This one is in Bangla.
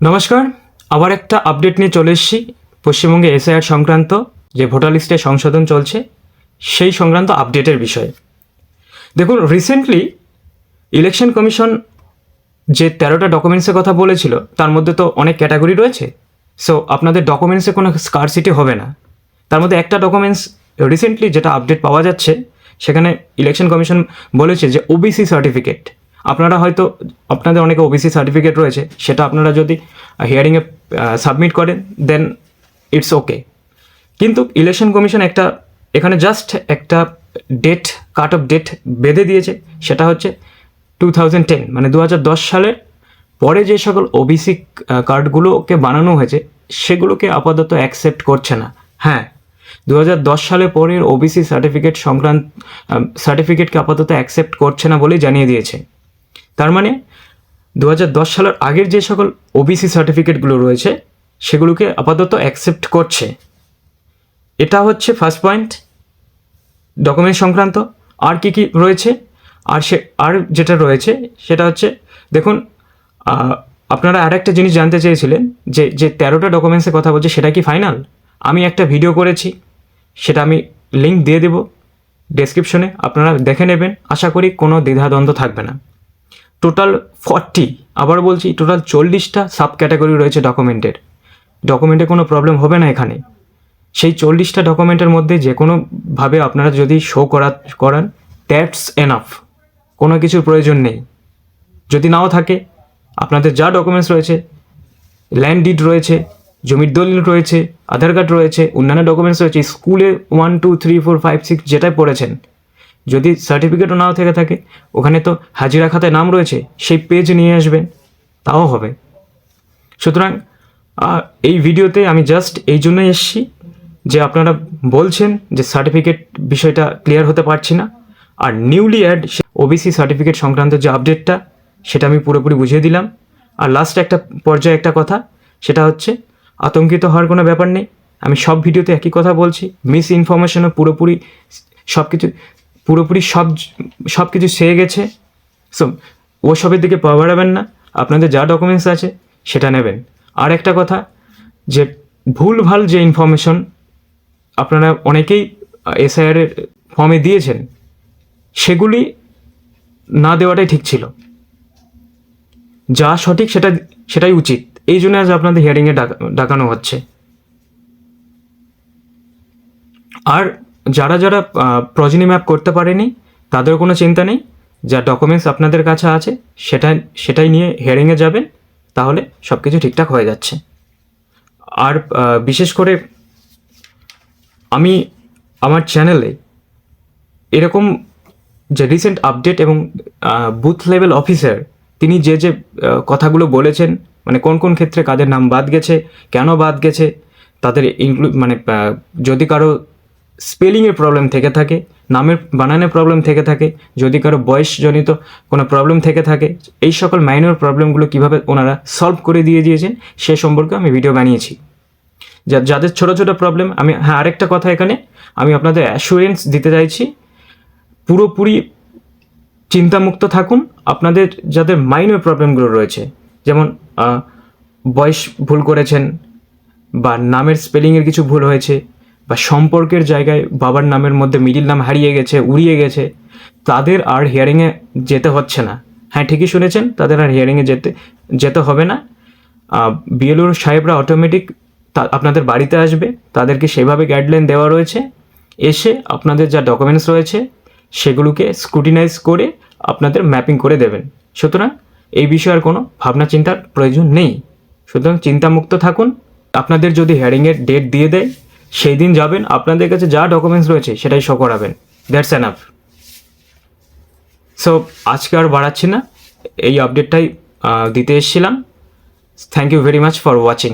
নমস্কার, আবার একটা আপডেট নিয়ে চলে এসেছি পশ্চিমবঙ্গে এসআইআর সংক্রান্ত যে ভোটার লিস্টে সংশোধন চলছে সেই সংক্রান্ত আপডেটের বিষয়ে। দেখুন, রিসেন্টলি ইলেকশন কমিশন যে 13টা ডকুমেন্টসের কথা বলেছিল তার মধ্যে তো অনেক ক্যাটাগরি রয়েছে। সো আপনাদের ডকুমেন্টসে কোনো স্কারসিটি হবে না। তার মধ্যে একটা ডকুমেন্টস রিসেন্টলি যেটা আপডেট পাওয়া যাচ্ছে, সেখানে ইলেকশন কমিশন বলেছে যে ওবিসি সার্টিফিকেট, আপনারা হয়তো আপনাদের অনেকে ওবিসি সার্টিফিকেট রয়েছে, সেটা আপনারা যদি হিয়ারিংয়ে সাবমিট করেন দেন ইটস ওকে। কিন্তু ইলেকশন কমিশন এখানে জাস্ট একটা কাট অফ ডেট বেঁধে দিয়েছে, সেটা হচ্ছে 2010 মানে 2010 সালের পরে যে সকল ওবিসি কার্ডগুলোকে বানানো হয়েছে সেগুলোকে আপাতত অ্যাকসেপ্ট করছে না। হ্যাঁ, 2010 সালে পরের ওবিসি সার্টিফিকেটকে আপাতত অ্যাকসেপ্ট করছে না বলেই জানিয়ে দিয়েছে। তার মানে 2010 সালের আগের যে সকল ওবিসি সার্টিফিকেটগুলো রয়েছে সেগুলোকে আপাতত অ্যাকসেপ্ট করছে। এটা হচ্ছে ফার্স্ট পয়েন্ট ডকুমেন্ট সংক্রান্ত। আর কি কি রয়েছে, আর যেটা রয়েছে সেটা হচ্ছে, দেখুন, আপনারা আর একটা জিনিস জানতে চেয়েছিলেন যে 13টা ডকুমেন্টসের কথা বলছে সেটা কি ফাইনাল। আমি একটা ভিডিও করেছি, সেটা আমি লিঙ্ক দিয়ে দেবো ডেসক্রিপশনে, আপনারা দেখে নেবেন। আশা করি কোনো দ্বিধাদ্বন্দ্ব থাকবে না। টোটাল 40, আবার বলছি টোটাল 40টা সাব ক্যাটাগরি রয়েছে ডকুমেন্টে কোনো প্রবলেম হবে না এখানে। সেই 40টা ডকুমেন্টের মধ্যে যে কোনোভাবে আপনারা যদি শো করান দ্যাটস এনাফ, কোনো কিছুর প্রয়োজন নেই। যদি নাও থাকে, আপনাদের যা ডকুমেন্টস রয়েছে, ল্যান্ড ডিড রয়েছে, জমির দলিল রয়েছে, আধার কার্ড রয়েছে, অন্যান্য ডকুমেন্টস রয়েছে, স্কুলে 1 2 3 4 5 6 যেটাই পড়েছেন, যদি সার্টিফিকেটও নাও থেকে থাকে, ওখানে তো হাজিরা খাতায় নাম রয়েছে, সেই পেজ নিয়ে আসবেন, তাও হবে। সুতরাং এই ভিডিওতে আমি জাস্ট এই জন্যই এসেছি যে আপনারা বলছেন যে সার্টিফিকেট বিষয়টা ক্লিয়ার হতে পারছি না, আর নিউলি অ্যাড ওবিসি সার্টিফিকেট সংক্রান্ত যে আপডেটটা সেটা আমি পুরোপুরি বুঝিয়ে দিলাম। আর লাস্ট একটা পর্যায়ে একটা কথা, সেটা হচ্ছে আতঙ্কিত হওয়ার কোনো ব্যাপার নেই। আমি সব ভিডিওতে একই কথা বলছি, মিস ইনফরমেশনও পুরোপুরি সব কিছু সেরে গেছে। সো ওসবের দিকে পা বাড়াবেন না, আপনাদের যা ডকুমেন্টস আছে সেটা নেবেন। আর একটা কথা, যে ভুলভাল যে ইনফরমেশন আপনারা অনেকেই এসআইআরের ফর্মে দিয়েছেন, সেগুলি না দেওয়াটাই ঠিক ছিল। যা সঠিক সেটাই উচিত। এই জন্য আজ আপনাদের হিয়ারিংয়ে ডাকানো হচ্ছে। আর যারা প্রজেনি ম্যাপ করতে পারেনি তাদের কোনো চিন্তা নেই, যা ডকুমেন্টস আপনাদের কাছে আছে সেটাই নিয়ে হিয়ারিংয়ে যাবেন, তাহলে সব কিছু ঠিকঠাক হয়ে যাচ্ছে। আর বিশেষ করে আমি আমার চ্যানেলে এরকম যে রিসেন্ট আপডেট এবং বুথ লেভেল অফিসার তিনি যে কথাগুলো বলেছেন, মানে কোন ক্ষেত্রে কাদের নাম বাদ গেছে, কেন বাদ গেছে, তাদের যদি কারো স্পেলিংয়ের প্রবলেম থেকে থাকে, নামের বানানের প্রবলেম থেকে থাকে, যদি কারো বয়সজনিত কোনো প্রবলেম থেকে থাকে, এই সকল মাইনর প্রবলেমগুলো কীভাবে ওনারা সলভ করে দিয়েছেন সে সম্পর্কে আমি ভিডিও বানিয়েছি। যাদের ছোটো ছোটো প্রবলেম, আরেকটা কথা এখানে আমি আপনাদের অ্যাসুরেন্স দিতে চাইছি, পুরোপুরি চিন্তামুক্ত থাকুন। আপনাদের যাদের মাইনর প্রবলেমগুলো রয়েছে, যেমন বয়স ভুল করেছেন, বা নামের স্পেলিংয়ের কিছু ভুল হয়েছে, বা সম্পর্কের জায়গায় বাবার নামের মধ্যে মিডিল নাম হারিয়ে গেছে, উড়িয়ে গেছে, তাদের আর হিয়ারিংয়ে যেতে হচ্ছে না। হ্যাঁ, ঠিকই শুনেছেন, তাদের আর হিয়ারিংয়ে যেতে হবে না। বিএলওর সাহেবরা অটোমেটিক আপনাদের বাড়িতে আসবে, তাদেরকে সেভাবে গাইডলাইন দেওয়া রয়েছে, এসে আপনাদের যা ডকুমেন্টস রয়েছে সেগুলোকে স্ক্রুটিনাইজ করে আপনাদের ম্যাপিং করে দেবেন। সুতরাং এই বিষয়ে আর কোনো ভাবনা চিন্তার প্রয়োজন নেই। সুতরাং চিন্তামুক্ত থাকুন। আপনাদের যদি হিয়ারিংয়ের ডেট দিয়ে দেয় সেই দিন যাবেন, আপনাদের কাছে যা ডকুমেন্টস রয়েছে সেটাই শো করাবেন, দ্যাটস এনাফ। সো আজকে আর বাড়াচ্ছি না, এই আপডেটটাই দিতে এসেছিলাম। Thank you very much for watching.